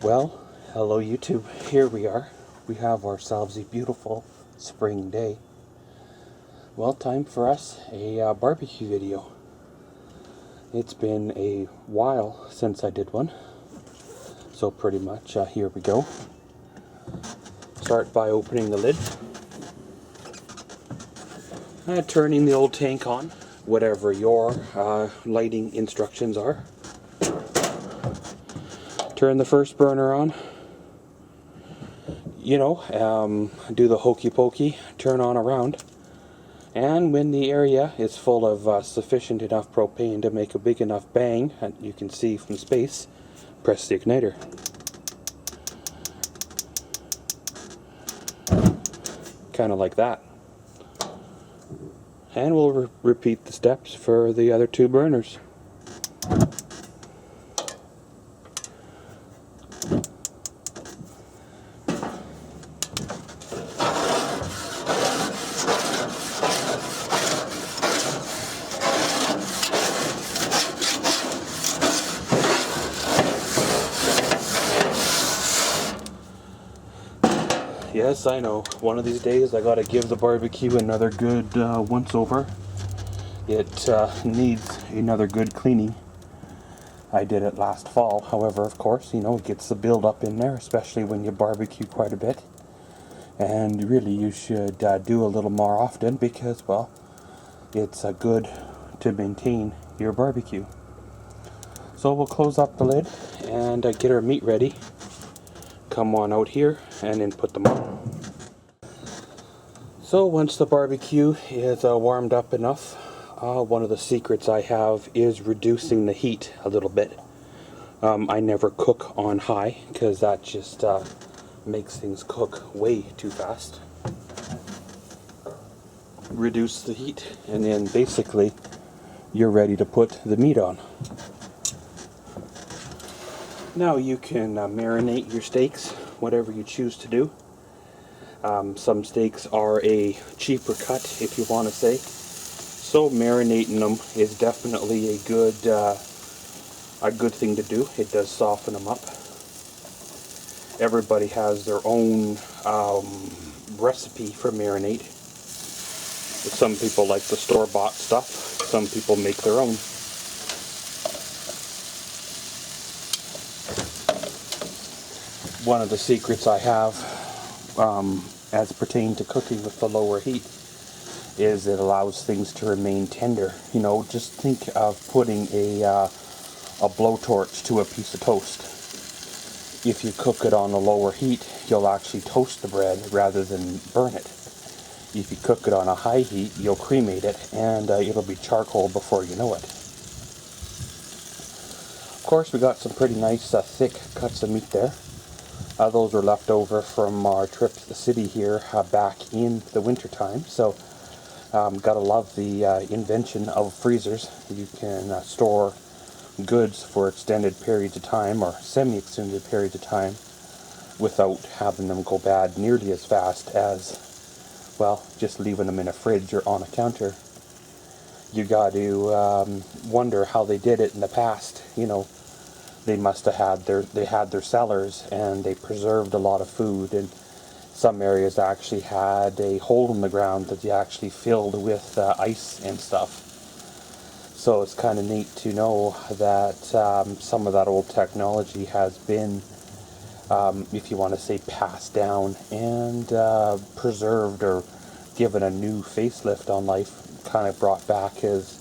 Well, hello YouTube. Here we are. We have ourselves a beautiful spring day. Well, time for us a barbecue video. It's been a while since I did one. So pretty much, here we go. Start by opening the lid. Turning the old tank on, whatever your lighting instructions are. Turn the first burner on. You know, do the hokey pokey, turn on around. And when the area is full of sufficient enough propane to make a big enough bang, and you can see from space, press the igniter. Kind of like that. And we'll repeat the steps for the other two burners. Yes, I know. One of these days I gotta give the barbecue another good once over. It needs another good cleaning. I did it last fall. However, of course, you know, it gets the build up in there, especially when you barbecue quite a bit. And really, you should do a little more often because, well, it's good to maintain your barbecue. So we'll close up the lid and get our meat ready. Come on out here and then put them on. So once the barbecue is warmed up enough, one of the secrets I have is reducing the heat a little bit. I never cook on high because that just makes things cook way too fast. Reduce the heat and then basically you're ready to put the meat on. Now you can marinate your steaks, whatever you choose to do. Some steaks are a cheaper cut, if you want to say. So marinating them is definitely a good thing to do. It does soften them up. Everybody has their own recipe for marinade. Some people like the store-bought stuff. Some people make their own. One of the secrets I have as pertain to cooking with the lower heat is it allows things to remain tender. You know, just think of putting a blowtorch to a piece of toast. If you cook it on a lower heat, you'll actually toast the bread rather than burn it. If you cook it on a high heat, you'll cremate it and it'll be charcoal before you know it. Of course, we got some pretty nice thick cuts of meat there. Those were left over from our trip to the city here back in the winter time. So, gotta love the invention of freezers. You can store goods for extended periods of time or semi-extended periods of time without having them go bad nearly as fast as, well, just leaving them in a fridge or on a counter. You got to wonder how they did it in the past. You know, they must have had their cellars and they preserved a lot of food, and some areas actually had a hole in the ground that you actually filled with ice and stuff. So it's kind of neat to know that some of that old technology has been, if you want to say, passed down and preserved or given a new facelift on life, kind of brought back as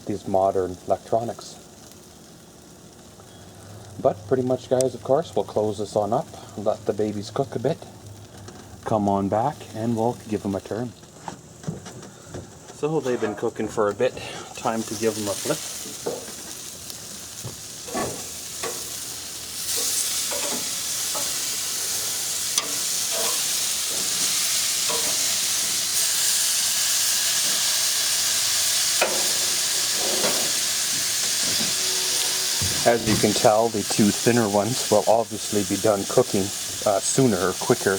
these modern electronics. But pretty much, guys, of course, we'll close this on up, let the babies cook a bit, come on back, and we'll give them a turn. So they've been cooking for a bit, time to give them a flip. As you can tell, the two thinner ones will obviously be done cooking sooner or quicker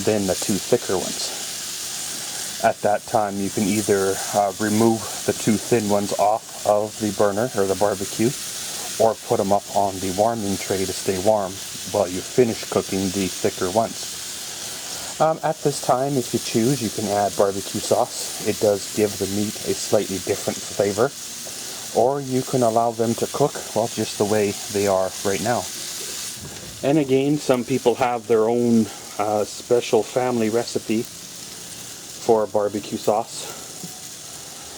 than the two thicker ones. At that time, you can either remove the two thin ones off of the burner or the barbecue, or put them up on the warming tray to stay warm while you finish cooking the thicker ones. At this time, if you choose, you can add barbecue sauce. It does give the meat a slightly different flavor. Or you can allow them to cook, well, just the way they are right now. And again, some people have their own special family recipe for barbecue sauce.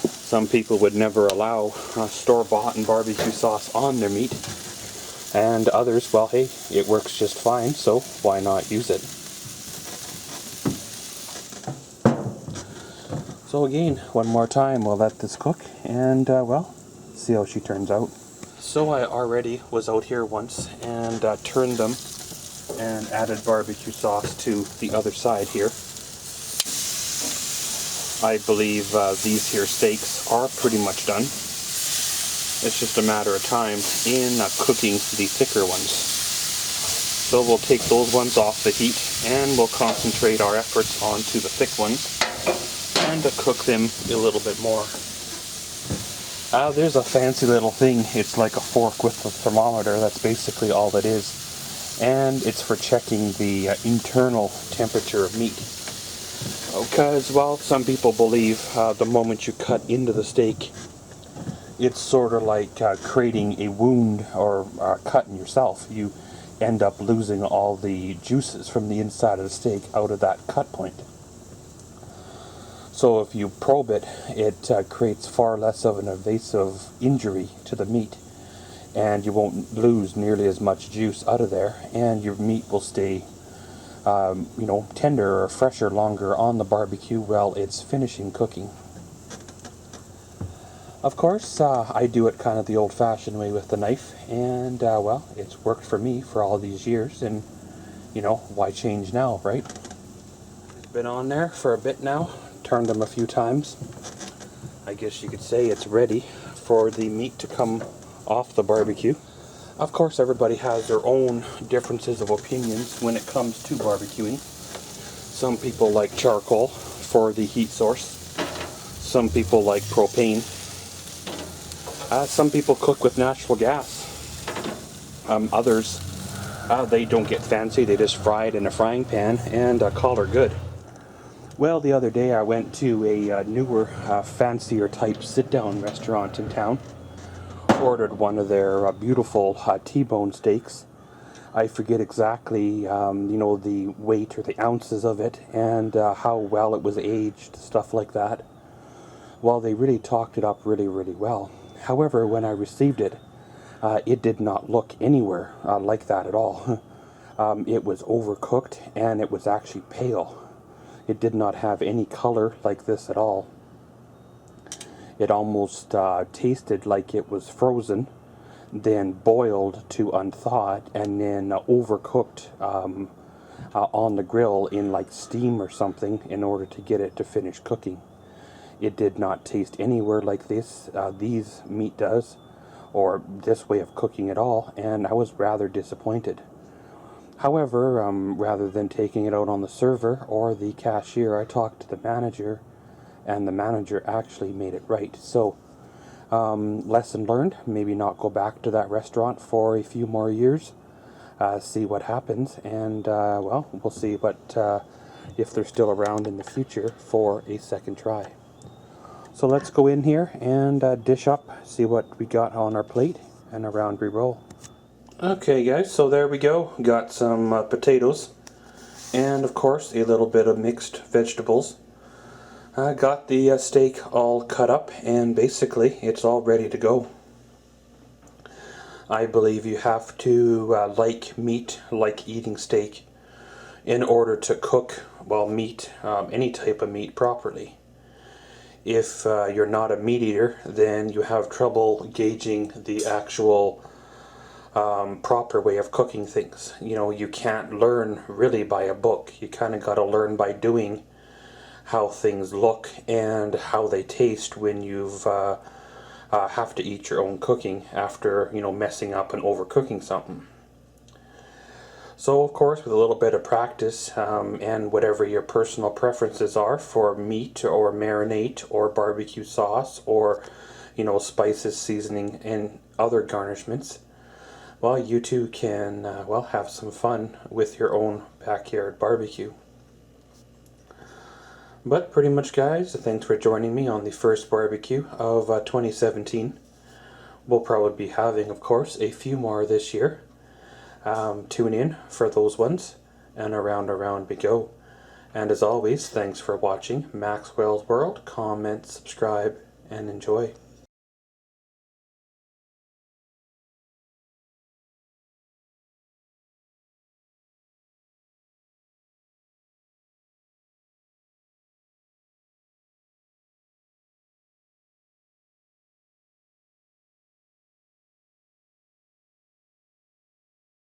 Some people would never allow store-bought and barbecue sauce on their meat. And others, well, hey, it works just fine, so why not use it? So again, one more time, we'll let this cook and, well, see how she turns out. So I already was out here once and turned them and added barbecue sauce to the other side here. I believe these here steaks are pretty much done. It's just a matter of time in cooking the thicker ones. So we'll take those ones off the heat and we'll concentrate our efforts onto the thick ones and cook them a little bit more. There's a fancy little thing. It's like a fork with a thermometer. That's basically all it is. And it's for checking the internal temperature of meat. Because, well, some people believe the moment you cut into the steak, it's sort of like creating a wound or cut in yourself. You end up losing all the juices from the inside of the steak out of that cut point. So if you probe it, it creates far less of an invasive injury to the meat, and you won't lose nearly as much juice out of there, and your meat will stay tender or fresher longer on the barbecue while it's finishing cooking. Of course, I do it kind of the old-fashioned way with the knife, and well, it's worked for me for all these years, and why change now, right? Been on there for a bit now. Turned them a few times. I guess you could say it's ready for the meat to come off the barbecue. Of course, everybody has their own differences of opinions when it comes to barbecuing. Some people like charcoal for the heat source. Some people like propane. Some people cook with natural gas. Others, they don't get fancy. They just fry it in a frying pan and call her good. Well, the other day I went to a newer, fancier type sit-down restaurant in town. Ordered one of their beautiful T-bone steaks. I forget exactly, the weight or the ounces of it and how well it was aged, stuff like that. Well, they really talked it up really, really well. However, when I received it, it did not look anywhere like that at all. It was overcooked and it was actually pale. It did not have any color like this at all. It almost tasted like it was frozen, then boiled to unthawed, and then overcooked on the grill in like steam or something in order to get it to finish cooking. It did not taste anywhere like these meat does, or this way of cooking at all, and I was rather disappointed. However, rather than taking it out on the server or the cashier, I talked to the manager, and the manager actually made it right. So, lesson learned, maybe not go back to that restaurant for a few more years, see what happens, and, well, we'll see if they're still around in the future for a second try. So let's go in here and dish up, see what we got on our plate, and around we roll. Okay guys, so there we go. Got some potatoes and of course a little bit of mixed vegetables. I got the steak all cut up and basically it's all ready to go. I believe you have to like meat, like eating steak, in order to cook, well, meat, any type of meat properly. If you're not a meat eater, then you have trouble gauging the actual proper way of cooking things. You can't learn really by a book. You kind of got to learn by doing how things look and how they taste when you've have to eat your own cooking after messing up and overcooking something. So of course, with a little bit of practice and whatever your personal preferences are for meat or marinade or barbecue sauce or spices, seasoning, and other garnishments, well, you too can, have some fun with your own backyard barbecue. But pretty much, guys, thanks for joining me on the first barbecue of 2017. We'll probably be having, of course, a few more this year. Tune in for those ones, and around we go. And as always, thanks for watching Maxwell's World. Comment, subscribe, and enjoy.